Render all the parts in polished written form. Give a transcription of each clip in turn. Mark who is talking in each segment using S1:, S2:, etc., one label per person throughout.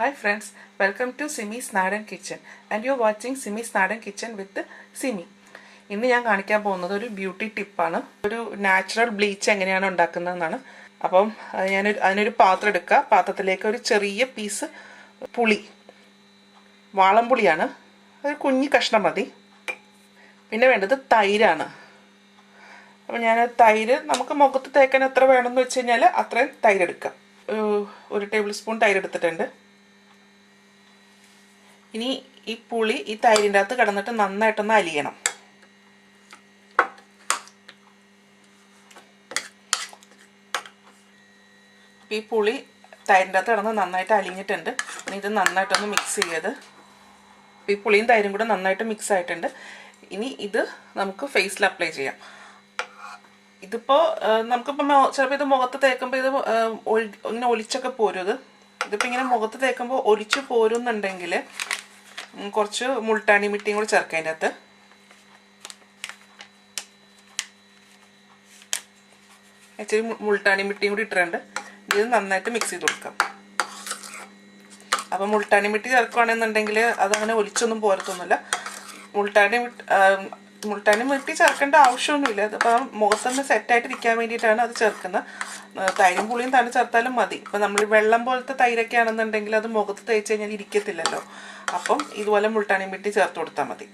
S1: Hi friends, welcome to Simis Nadan Kitchen and you're watching Simis Nadan Kitchen with Simi. ഇന്ന് ഞാൻ കാണിക്കാൻ പോകുന്നത് ഒരു ബ്യൂട്ടി ടിപ്പാണ്. ഒരു നാച്ചുറൽ ബ്ലീച്ച് എങ്ങനെയാണ് ഉണ്ടാക്കുന്നതെന്നാണ്. അപ്പം അതിനൊരു പാത്രം എടുക്കുക. പാത്രത്തിലേക്ക് ഒരു ചെറിയ പീസ് പുളി, വാളംപുളിയാണ്, ഒരു കുഞ്ഞി കഷ്ണം മതി. പിന്നെ വേണ്ടത് തൈരാണ്. അപ്പം ഞാൻ തൈര് നമുക്ക് മുഖത്ത് തേക്കാൻ എത്ര വേണമെന്ന് വെച്ച് കഴിഞ്ഞാൽ അത്രയും തൈരെടുക്കാം. ഒരു ടേബിൾ സ്പൂൺ തൈര് എടുത്തിട്ടുണ്ട്. ഇനി ഈ പുളി ഈ തൈരിൻ്റെ അകത്ത് കിടന്നിട്ട് നന്നായിട്ടൊന്ന് അലിയണം. ഈ പുളി തൈരിൻ്റെ അകത്ത് കിടന്ന് നന്നായിട്ട് അലിഞ്ഞിട്ടുണ്ട്. ഇനി ഇത് നന്നായിട്ടൊന്ന് മിക്സ് ചെയ്ത് ഈ പുളിയും തൈരും കൂടെ നന്നായിട്ട് മിക്സ് ആയിട്ടുണ്ട്. ഇനി ഇത് നമുക്ക് ഫേസിൽ അപ്ലൈ ചെയ്യാം. ഇതിപ്പോൾ നമുക്കിപ്പോൾ ചിലപ്പോൾ ഇത് മുഖത്ത് തേക്കുമ്പോൾ ഇത് ഇങ്ങനെ ഒലിച്ചൊക്കെ പോരും. ഇതിപ്പോൾ ഇങ്ങനെ മുഖത്ത് തേക്കുമ്പോൾ ഒലിച്ചു പോരുന്നുണ്ടെങ്കിൽ കുറച്ച് മുൾട്ടാനി മിട്ടിയും കൂടി ചേർക്കാം. അതിൻ്റെ അകത്ത് ഇച്ചിരി മുൾട്ടാനി മിട്ടിയും കൂടി ഇട്ടിട്ടുണ്ട്. ഇത് നന്നായിട്ട് മിക്സ് ചെയ്ത് കൊടുക്കാം. അപ്പം മുൾട്ടാനി മിട്ടി ചേർക്കുകയാണെന്നുണ്ടെങ്കിൽ അതങ്ങനെ ഒലിച്ചൊന്നും പോരത്തൊന്നുമില്ല. മുൾട്ടാനി മിട്ടി ചേർക്കേണ്ട ആവശ്യമൊന്നുമില്ല. അതിപ്പോൾ മുഖത്തൊന്ന് സെറ്റായിട്ടിരിക്കാൻ വേണ്ടിയിട്ടാണ് അത് ചേർക്കുന്നത്. തൈരും പുളിയും തന്നെ ചേർത്താലും മതി. ഇപ്പം നമ്മൾ വെള്ളം പോലത്തെ തൈരൊക്കെ ആണെന്നുണ്ടെങ്കിൽ അത് മുഖത്ത് തേച്ച് കഴിഞ്ഞാൽ ഇരിക്കത്തില്ലല്ലോ. അപ്പം ഇതുപോലെ മുൾട്ടാനി മിട്ടി ചേർത്ത് കൊടുത്താൽ മതി.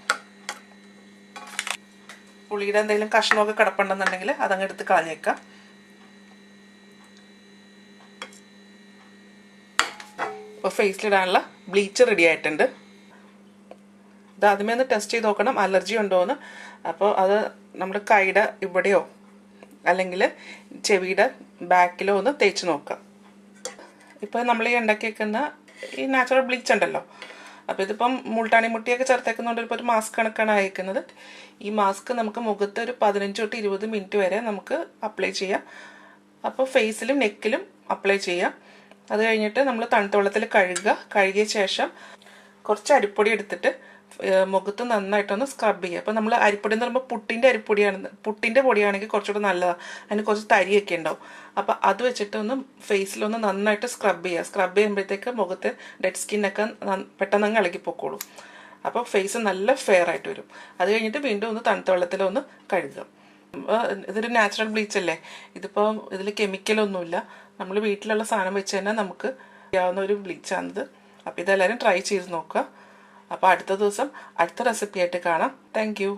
S1: പുളിയുടെ എന്തെങ്കിലും കഷ്ണമൊക്കെ കിടപ്പുണ്ടെന്നുണ്ടെങ്കിൽ അതങ്ങ് എടുത്ത് കളഞ്ഞേക്കാം. ഇപ്പോൾ ഫേസിലിടാനുള്ള ബ്ലീച്ച് റെഡി ആയിട്ടുണ്ട്. ഇത് ആദ്യമേ ഒന്ന് ടെസ്റ്റ് ചെയ്ത് നോക്കണം അലർജി ഉണ്ടോയെന്ന്. അപ്പോൾ അത് നമ്മുടെ കൈയുടെ ഇവിടെയോ അല്ലെങ്കിൽ ചെവിയുടെ ബാക്കിലോ ഒന്ന് തേച്ച് നോക്കാം. ഇപ്പോൾ നമ്മൾ ഈ ഉണ്ടാക്കി വെക്കുന്ന ഈ നാച്ചുറൽ ബ്ലീച്ച് ഉണ്ടല്ലോ, അപ്പോൾ ഇതിപ്പം മുൾട്ടാനി മുട്ടിയൊക്കെ ചേർത്തേക്കുന്നതുകൊണ്ട് ഇപ്പോൾ ഒരു മാസ്ക് കണക്കാണ് അയക്കുന്നത്. ഈ മാസ്ക് നമുക്ക് മുഖത്ത് ഒരു 15 തൊട്ട് 20 മിനിറ്റ് വരെ നമുക്ക് അപ്ലൈ ചെയ്യാം. അപ്പോൾ ഫേസിലും നെക്കിലും അപ്ലൈ ചെയ്യാം. അത് കഴിഞ്ഞിട്ട് നമ്മൾ തണുത്ത വെള്ളത്തിൽ കഴുകിയ ശേഷം കുറച്ച് അരിപ്പൊടി എടുത്തിട്ട് മുഖത്ത് നന്നായിട്ടൊന്ന് സ്ക്രബ് ചെയ്യുക. അപ്പോൾ നമ്മൾ അരിപ്പൊടി എന്ന് പറയുമ്പോൾ പുട്ടിൻ്റെ പൊടിയാണെങ്കിൽ കുറച്ചുകൂടെ നല്ലതാണ്. അതിന് കുറച്ച് തരിയൊക്കെ ഉണ്ടാവും. അപ്പോൾ അത് വെച്ചിട്ട് ഒന്ന് ഫേസിലൊന്ന് നന്നായിട്ട് സ്ക്രബ് ചെയ്യുക. സ്ക്രബ് ചെയ്യുമ്പോഴത്തേക്ക് മുഖത്ത് ഡെഡ് സ്കിന്നൊക്കെ പെട്ടെന്ന് ഇളകി പൊക്കോളും. അപ്പോൾ ഫേസ് നല്ല ഫെയർ ആയിട്ട് വരും. അത് കഴിഞ്ഞിട്ട് വീണ്ടും ഒന്ന് തണുത്ത വെള്ളത്തിലൊന്ന് കഴുകുക. ഇതൊരു നാച്ചുറൽ ബ്ലീച്ച് അല്ലേ, ഇതിപ്പോൾ ഇതിൽ കെമിക്കലൊന്നുമില്ല. നമ്മൾ വീട്ടിലുള്ള സാധനം വെച്ച് തന്നെ നമുക്ക് ചെയ്യാവുന്ന ഒരു ബ്ലീച്ചാണിത്. അപ്പോൾ ഇതെല്ലാവരും ട്രൈ ചെയ്ത് നോക്കുക. അപ്പോൾ അടുത്ത ദിവസം അടുത്ത റെസിപ്പി ആയിട്ട് കാണാം. Thank you.